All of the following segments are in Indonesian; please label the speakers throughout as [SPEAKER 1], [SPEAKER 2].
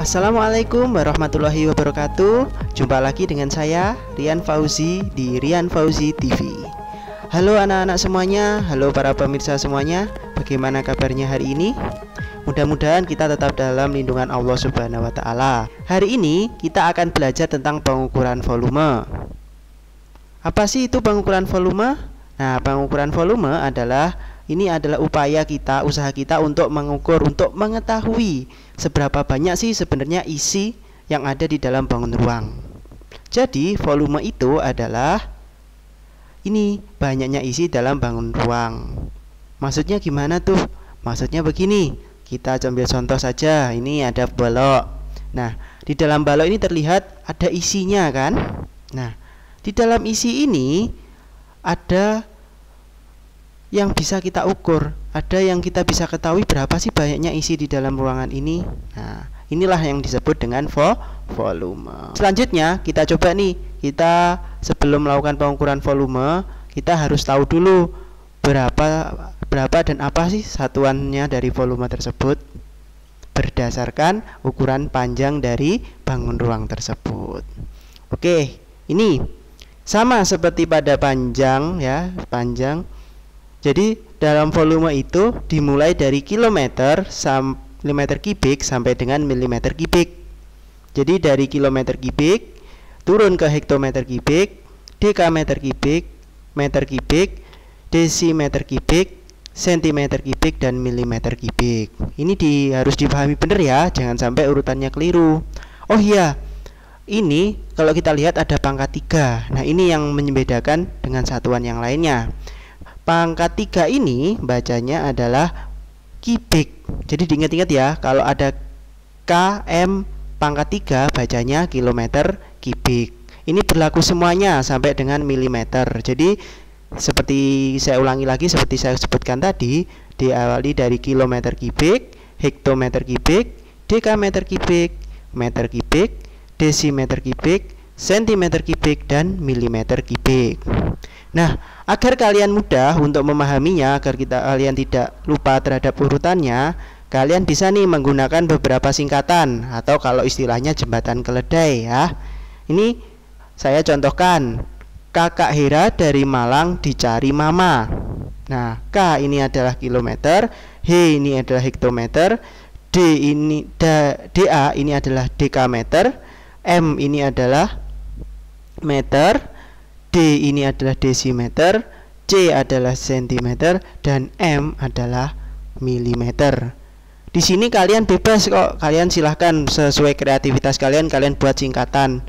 [SPEAKER 1] Assalamualaikum warahmatullahi wabarakatuh. Jumpa lagi dengan saya Rian Fauzi di Rian Fauzi TV. Halo anak-anak semuanya, halo para pemirsa semuanya. Bagaimana kabarnya hari ini? Mudah-mudahan kita tetap dalam lindungan Allah Subhanahu wa taala. Hari ini kita akan belajar tentang pengukuran volume. Apa sih itu pengukuran volume? Nah, pengukuran volume adalah upaya kita, usaha kita untuk mengukur, untuk mengetahui seberapa banyak sih sebenarnya isi yang ada di dalam bangun ruang. Jadi volume itu adalah banyaknya isi dalam bangun ruang. Maksudnya gimana tuh? Maksudnya begini, kita ambil contoh saja. Ini ada balok. Nah, di dalam balok ini terlihat ada isinya kan? Nah, di dalam isi ini ada yang bisa kita ukur, ada yang kita bisa ketahui berapa sih banyaknya isi di dalam ruangan ini. Nah, inilah yang disebut dengan volume. Selanjutnya kita coba nih, kita sebelum melakukan pengukuran volume, kita harus tahu dulu berapa dan apa sih satuannya dari volume tersebut berdasarkan ukuran panjang dari bangun ruang tersebut. Oke, ini sama seperti pada panjang ya, panjang. Jadi dalam volume itu dimulai dari kilometer kubik sampai dengan milimeter kubik. Jadi dari kilometer kubik turun ke hektometer kubik, dekameter kubik, meter kubik, desimeter kubik, sentimeter kubik, dan milimeter kubik. Ini harus dipahami benar ya, jangan sampai urutannya keliru. Oh iya, ini kalau kita lihat ada pangkat 3. Nah, ini yang membedakan dengan satuan yang lainnya. Pangkat 3 ini bacanya adalah kubik. Jadi diingat-ingat ya, kalau ada km pangkat 3 bacanya kilometer kubik. Ini berlaku semuanya sampai dengan milimeter. Jadi seperti saya ulangi lagi, seperti saya sebutkan tadi, diawali dari kilometer kubik, hektometer kubik, dekameter kubik, meter kubik, desimeter kubik, sentimeter kubik, dan milimeter kubik. Nah, agar kalian mudah untuk memahaminya, agar kalian tidak lupa terhadap urutannya, kalian bisa nih menggunakan beberapa singkatan atau kalau istilahnya jembatan keledai ya. Ini saya contohkan. Kakak Hera dari Malang dicari mama. Nah, K ini adalah kilometer, H ini adalah hektometer, DA ini adalah dekameter, M ini adalah meter, D ini adalah desimeter, C adalah sentimeter, dan M adalah milimeter. Di sini kalian bebas kok, kalian silahkan sesuai kreativitas kalian buat singkatan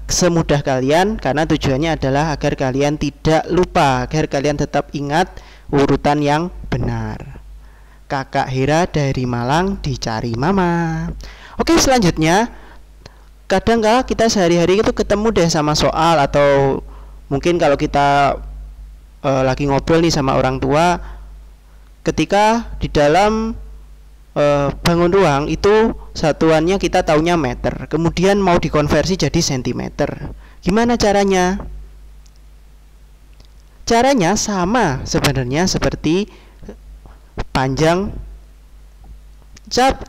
[SPEAKER 1] semudah kalian, karena tujuannya adalah agar kalian tidak lupa, agar kalian tetap ingat urutan yang benar. Kakak Hera dari Malang dicari mama. Oke, selanjutnya kadang-kala kita sehari-hari itu ketemu deh sama soal, atau mungkin kalau kita lagi ngobrol nih sama orang tua, ketika di dalam bangun ruang itu satuannya kita taunya meter, kemudian mau dikonversi jadi sentimeter. Gimana caranya? Caranya sama sebenarnya seperti panjang,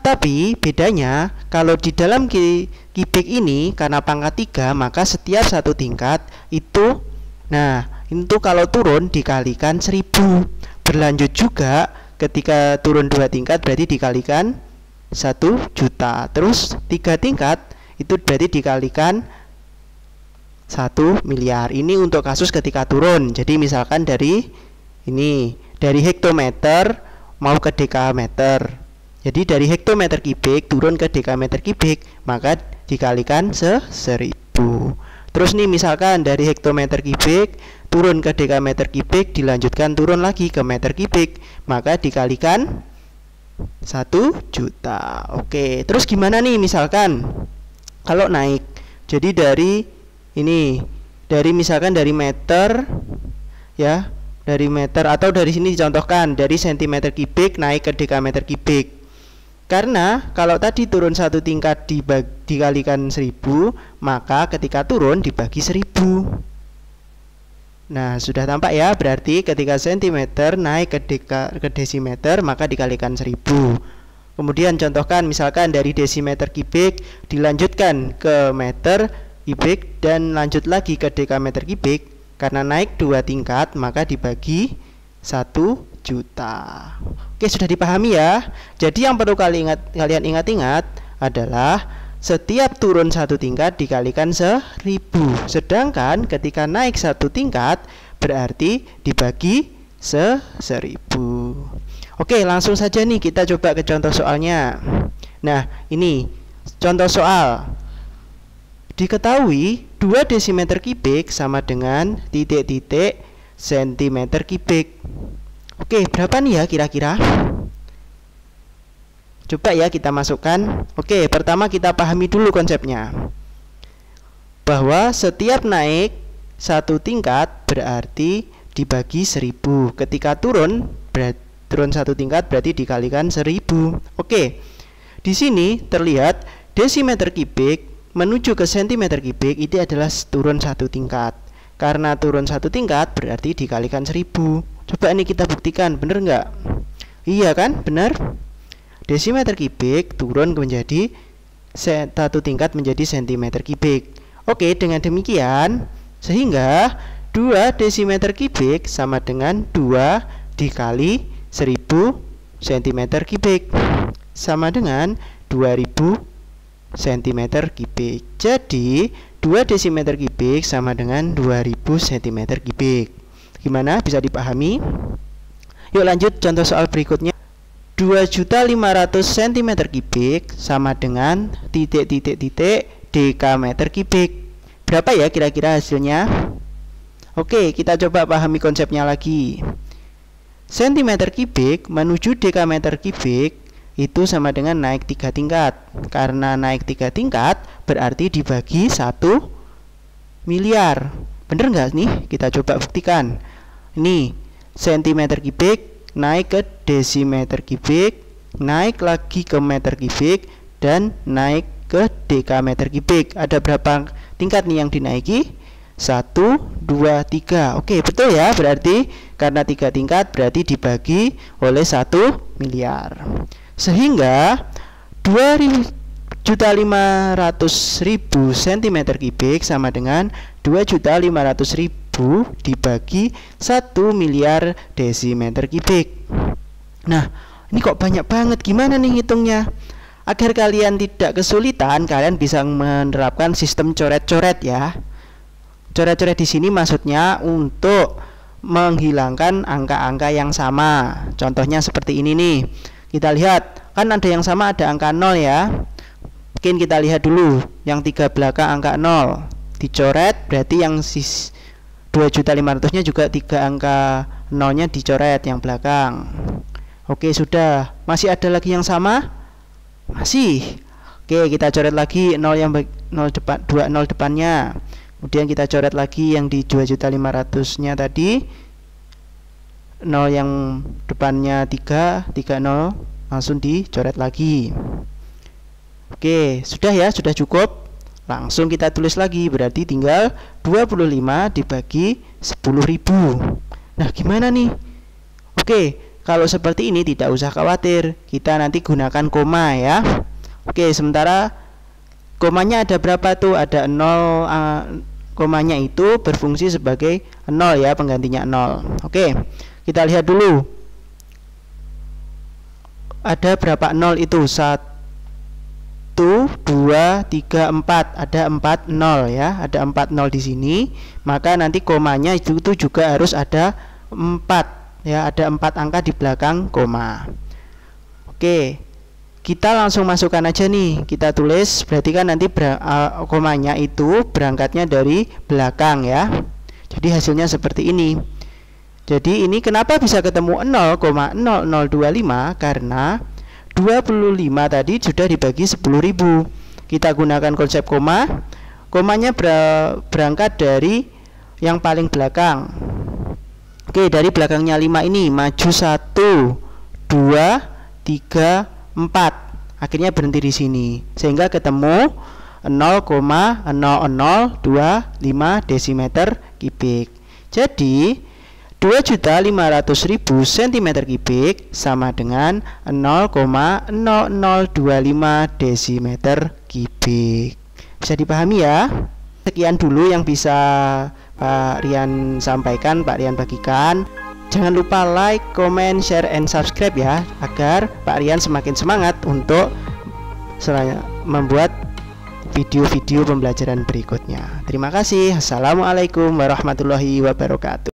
[SPEAKER 1] tapi bedanya kalau di dalam kubik ini karena pangkat 3, maka setiap satu tingkat itu, nah itu kalau turun dikalikan 1000. Berlanjut juga ketika turun 2 tingkat berarti dikalikan 1 juta. Terus 3 tingkat itu berarti dikalikan 1 miliar. Ini untuk kasus ketika turun. Jadi misalkan dari hektometer mau ke dekameter. Jadi dari hektometer kubik turun ke dekameter kubik, maka dikalikan 1000. Terus nih misalkan dari hektometer kubik turun ke dekameter kubik, dilanjutkan turun lagi ke meter kubik, maka dikalikan 1 juta. Oke, terus gimana nih misalkan kalau naik? Jadi misalkan dari meter ya, dari meter, atau dari sini dicontohkan dari sentimeter kubik naik ke dekameter kubik. Karena kalau tadi turun 1 tingkat dikalikan 1000, maka ketika turun dibagi 1000. Nah, sudah tampak ya, berarti ketika sentimeter naik ke desimeter maka dikalikan 1000. Kemudian contohkan misalkan dari desimeter kubik dilanjutkan ke meter kubik dan lanjut lagi ke dekameter kubik. Karena naik 2 tingkat maka dibagi 1 juta. Oke, sudah dipahami ya. Jadi yang perlu kalian ingat-ingat adalah setiap turun 1 tingkat dikalikan 1000. Sedangkan ketika naik 1 tingkat berarti dibagi 1000. Oke, langsung saja nih kita coba ke contoh soalnya. Nah, ini contoh soal. Diketahui 2 desimeter kubik sama dengan titik-titik sentimeter kubik. Oke, berapa nih ya kira-kira? Coba ya kita masukkan. Oke, pertama kita pahami dulu konsepnya. Bahwa setiap naik 1 tingkat berarti dibagi 1000. Ketika turun 1 tingkat berarti dikalikan 1000. Oke. Di sini terlihat desimeter kubik menuju ke sentimeter kubik itu adalah turun 1 tingkat. Karena turun 1 tingkat berarti dikalikan 1000. Coba ini kita buktikan, bener nggak? Iya kan, bener. Desimeter kubik turun menjadi 1 tingkat menjadi sentimeter kubik. Oke, dengan demikian sehingga 2 desimeter kubik sama dengan 2 dikali 1000 cm kubik sama dengan 2000 cm kubik. Jadi 2 desimeter kubik sama dengan 2000 cm kubik. Gimana? Bisa dipahami? Yuk lanjut contoh soal berikutnya. 2.500 cm kubik sama dengan titik-titik-titik dekameter kubik. Berapa ya kira-kira hasilnya? Oke, kita coba pahami konsepnya lagi. Sentimeter kubik menuju dekameter kubik itu sama dengan naik 3 tingkat. Karena naik 3 tingkat berarti dibagi 1 miliar. Bener nggak nih? Kita coba buktikan. Ini sentimeter kubik naik ke desimeter kubik, naik lagi ke meter kubik, dan naik ke dekameter kubik. Ada berapa tingkat nih yang dinaiki? 1, 2, 3. Oke, betul ya. Berarti karena 3 tingkat berarti dibagi oleh 1 miliar. Sehingga 2.500.000 cm kubik sama dengan 2.500.000 dibagi 1 miliar desimeter kubik. Nah, ini kok banyak banget. Gimana nih hitungnya? Agar kalian tidak kesulitan, kalian bisa menerapkan sistem coret-coret ya. Coret-coret di sini maksudnya untuk menghilangkan angka-angka yang sama. Contohnya seperti ini nih. Kita lihat, kan ada yang sama, ada angka 0 ya. Mungkin kita lihat dulu yang 3 belakang angka 0. Dicoret berarti yang 2.500.000-nya juga 3 angka 0-nya dicoret yang belakang. Oke, sudah. Masih ada lagi yang sama? Masih. Oke, kita coret lagi 0 yang 0 depan, 2 0 depannya. Kemudian kita coret lagi yang di 2.500.000-nya tadi, 0 yang depannya 3 0 langsung dicoret lagi. Oke, sudah ya, sudah cukup. Langsung kita tulis lagi, berarti tinggal 25 dibagi 10.000. Nah, gimana nih? Oke, kalau seperti ini tidak usah khawatir, kita nanti gunakan koma ya. Oke, sementara komanya ada berapa tuh? Ada 0, komanya itu berfungsi sebagai 0 ya, penggantinya 0. Oke, kita lihat dulu. Ada berapa 0 itu? 1, 2, 3, 4. Ada 4 0 ya. Ada 4 0 di sini. Maka nanti komanya itu juga harus ada 4 ya, ada 4 angka di belakang koma. Oke. Kita langsung masukkan aja nih, kita tulis, berarti kan nanti komanya itu berangkatnya dari belakang ya. Jadi hasilnya seperti ini. Jadi ini kenapa bisa ketemu 0,0025? Karena 25 tadi sudah dibagi 10.000. Kita gunakan konsep koma. Komanya berangkat dari yang paling belakang. Oke, dari belakangnya 5 ini maju 1, 2, 3, 4. Akhirnya berhenti di sini sehingga ketemu 0,0025 desimeter kubik. Jadi 2.500.000 cm3 sama dengan 0,0025 desimeter kubik. Bisa dipahami ya? Sekian dulu yang bisa Pak Rian sampaikan, Pak Rian bagikan. Jangan lupa like, comment, share, and subscribe ya, agar Pak Rian semakin semangat untuk membuat video-video pembelajaran berikutnya. Terima kasih. Assalamualaikum warahmatullahi wabarakatuh.